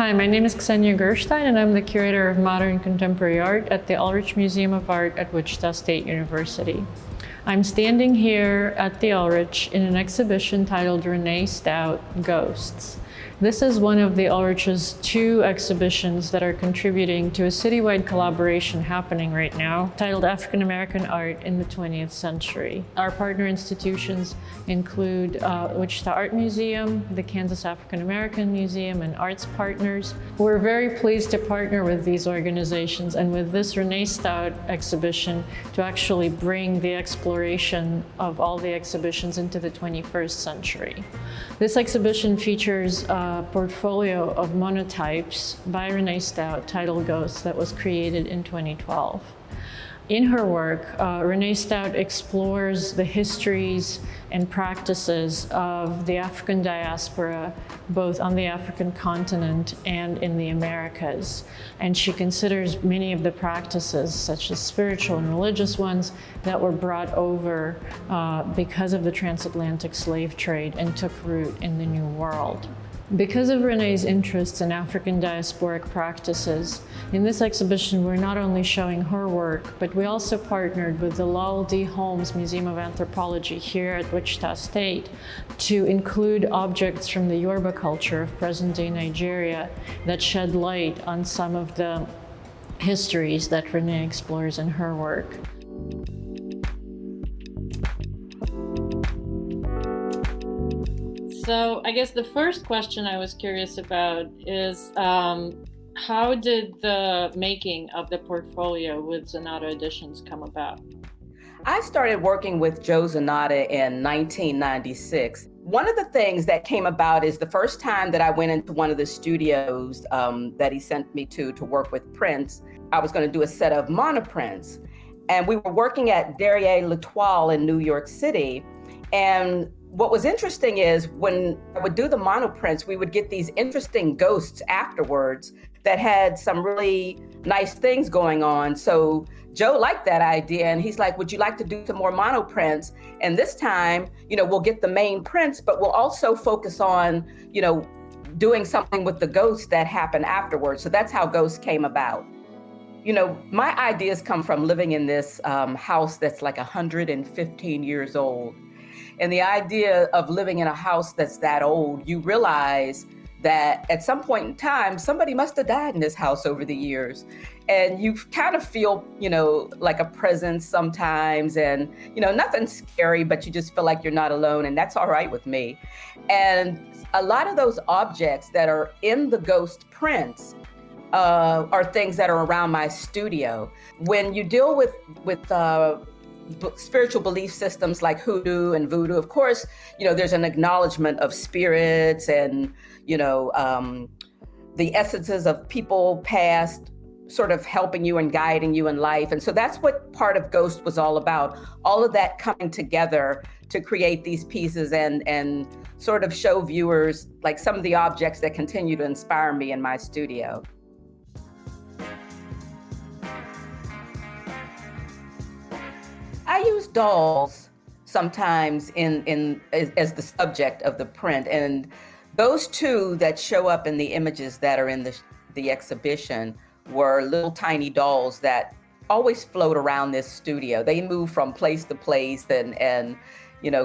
Hi, my name is Ksenya Gurshtein, and I'm the Curator of Modern Contemporary Art at the Ulrich Museum of Art at Wichita State University. I'm standing here at the Ulrich in an exhibition titled Renée Stout, Ghosts. This is one of the Ulrich's two exhibitions that are contributing to a citywide collaboration happening right now, titled African American Art in the 20th Century. Our partner institutions include Wichita Art Museum, the Kansas African American Museum, and Arts Partners. We're very pleased to partner with these organizations and with this Renée Stout exhibition to actually bring the exploration of all the exhibitions into the 21st century. This exhibition features a portfolio of monotypes by Renée Stout titled Ghosts that was created in 2012. In her work, Renée Stout explores the histories and practices of the African diaspora, both on the African continent and in the Americas. And she considers many of the practices, such as spiritual and religious ones, that were brought over because of the transatlantic slave trade and took root in the New World. Because of Renée's interests in African diasporic practices, in this exhibition we're not only showing her work, but we also partnered with the Lowell D. Holmes Museum of Anthropology here at Wichita State to include objects from the Yoruba culture of present-day Nigeria that shed light on some of the histories that Renée explores in her work. So I guess the first question I was curious about is how did the making of the portfolio with Zanata Editions come about? I started working with Joe Zanata in 1996. One of the things that came about is the first time that I went into one of the studios that he sent me to work with prints, I was going to do a set of monoprints. And we were working at Derriere L'Etoile in New York City. And what was interesting is when I would do the monoprints, we would get these interesting ghosts afterwards that had some really nice things going on. So Joe liked that idea and he's like, would you like to do some more monoprints? And this time, we'll get the main prints, but we'll also focus on, doing something with the ghosts that happen afterwards. So that's how Ghosts came about. My ideas come from living in this house that's like 115 years old. And the idea of living in a house that's that old, you realize that at some point in time, somebody must have died in this house over the years. And you kind of feel, like a presence sometimes and, nothing scary, but you just feel like you're not alone. And that's all right with me. And a lot of those objects that are in the ghost prints are things that are around my studio. When you deal with spiritual belief systems like hoodoo and voodoo, of course, there's an acknowledgement of spirits and, the essences of people past sort of helping you and guiding you in life. And so that's what part of Ghost was all about, all of that coming together to create these pieces and sort of show viewers like some of the objects that continue to inspire me in my studio. I use dolls sometimes as the subject of the print, and those two that show up in the images that are in the exhibition were little tiny dolls that always float around this studio. They move from place to place and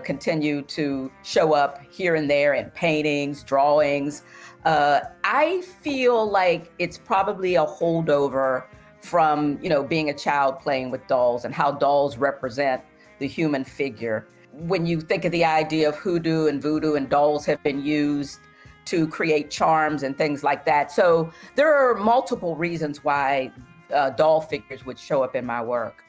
continue to show up here and there in paintings, drawings. I feel like it's probably a holdover from, being a child playing with dolls and how dolls represent the human figure. When you think of the idea of hoodoo and voodoo, and dolls have been used to create charms and things like that. So there are multiple reasons why doll figures would show up in my work.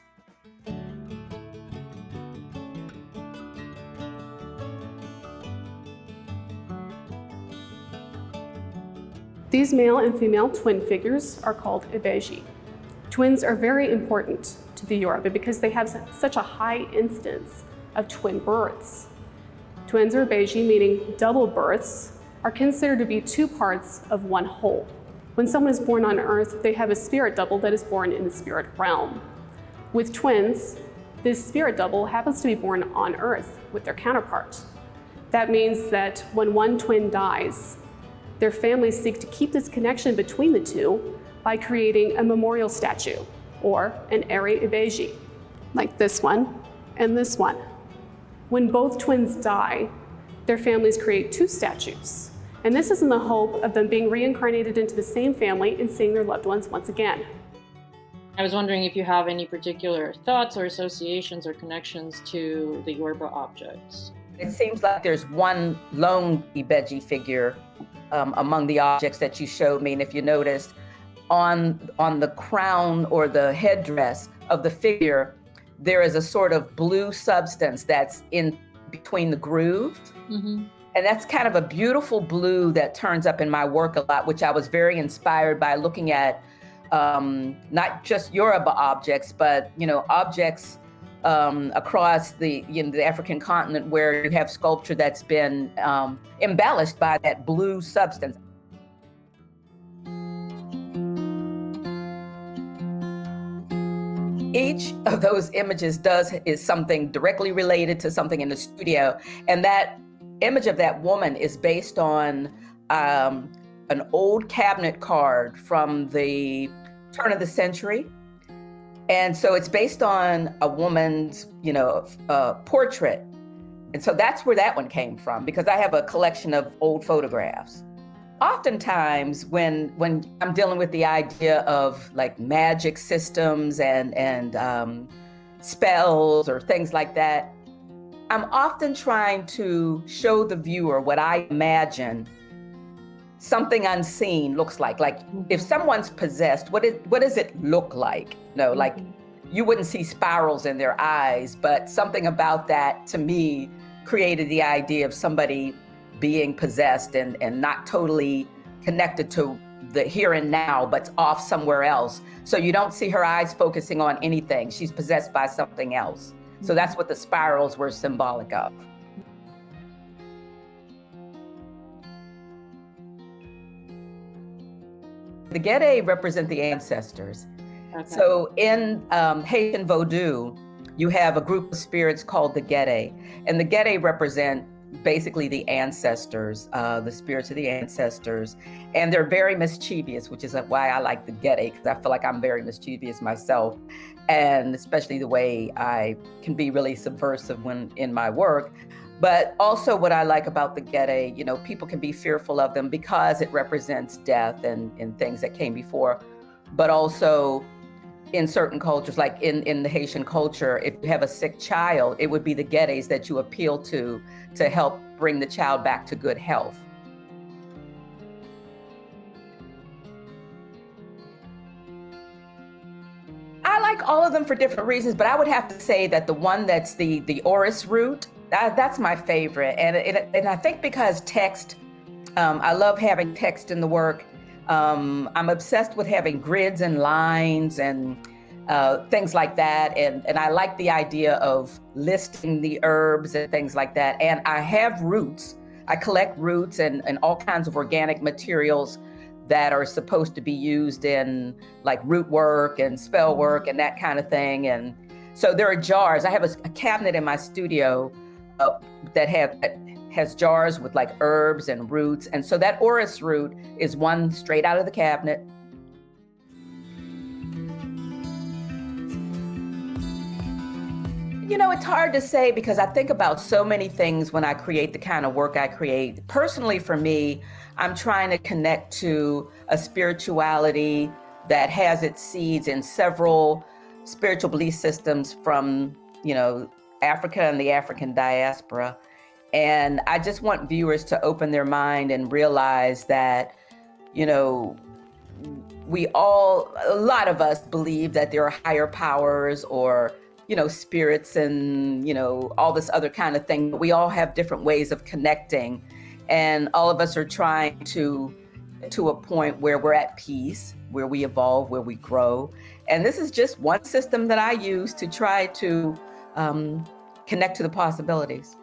These male and female twin figures are called ibeji. Twins are very important to the Yoruba because they have such a high incidence of twin births. Twins or ibeji, meaning double births, are considered to be two parts of one whole. When someone is born on Earth, they have a spirit double that is born in the spirit realm. With twins, this spirit double happens to be born on Earth with their counterpart. That means that when one twin dies, Their families seek to keep this connection between the two by creating a memorial statue, or an ere ibeji, like this one and this one. When both twins die, their families create two statues. And this is in the hope of them being reincarnated into the same family and seeing their loved ones once again. I was wondering if you have any particular thoughts or associations or connections to the Yoruba objects. It seems like there's one lone Ibeji figure among the objects that you showed me. And if you noticed, on the crown or the headdress of the figure, there is a sort of blue substance that's in between the grooves. Mm-hmm. And that's kind of a beautiful blue that turns up in my work a lot, which I was very inspired by looking at not just Yoruba objects, but, objects across the African continent where you have sculpture that's been embellished by that blue substance. Each of those images is something directly related to something in the studio. And that image of that woman is based on an old cabinet card from the turn of the century. And so it's based on a woman's, portrait. And so that's where that one came from, because I have a collection of old photographs. Oftentimes when I'm dealing with the idea of like magic systems and spells or things like that, I'm often trying to show the viewer what I imagine something unseen looks like. Like if someone's possessed, what does it look like? Like you wouldn't see spirals in their eyes, but something about that to me created the idea of somebody being possessed and not totally connected to the here and now, but off somewhere else. So you don't see her eyes focusing on anything. She's possessed by something else. So that's what the spirals were symbolic of. The Geday represent the ancestors. Okay. So in Haitian Vodou, you have a group of spirits called the Geday, and the Geday represent basically the ancestors, the spirits of the ancestors, and they're very mischievous, which is why I like the Geday, because I feel like I'm very mischievous myself, and especially the way I can be really subversive when in my work. But also what I like about the Geday, people can be fearful of them because it represents death and things that came before, but also in certain cultures, like in the Haitian culture, if you have a sick child, it would be the Gedays that you appeal to help bring the child back to good health. I like all of them for different reasons, but I would have to say that the one that's the orris root, that's my favorite. And I think because text, I love having text in the work. I'm obsessed with having grids and lines and things like that. And I like the idea of listing the herbs and things like that. And I have roots. I collect roots and all kinds of organic materials that are supposed to be used in like root work and spell work and that kind of thing. And so there are jars. I have a cabinet in my studio that has jars with like herbs and roots. And so that orris root is one straight out of the cabinet. It's hard to say because I think about so many things when I create the kind of work I create. Personally, for me, I'm trying to connect to a spirituality that has its seeds in several spiritual belief systems from, Africa and the African diaspora. And I just want viewers to open their mind and realize that, a lot of us believe that there are higher powers or, spirits and, all this other kind of thing. But we all have different ways of connecting. And all of us are trying to a point where we're at peace, where we evolve, where we grow. And this is just one system that I use to try to connect to the possibilities.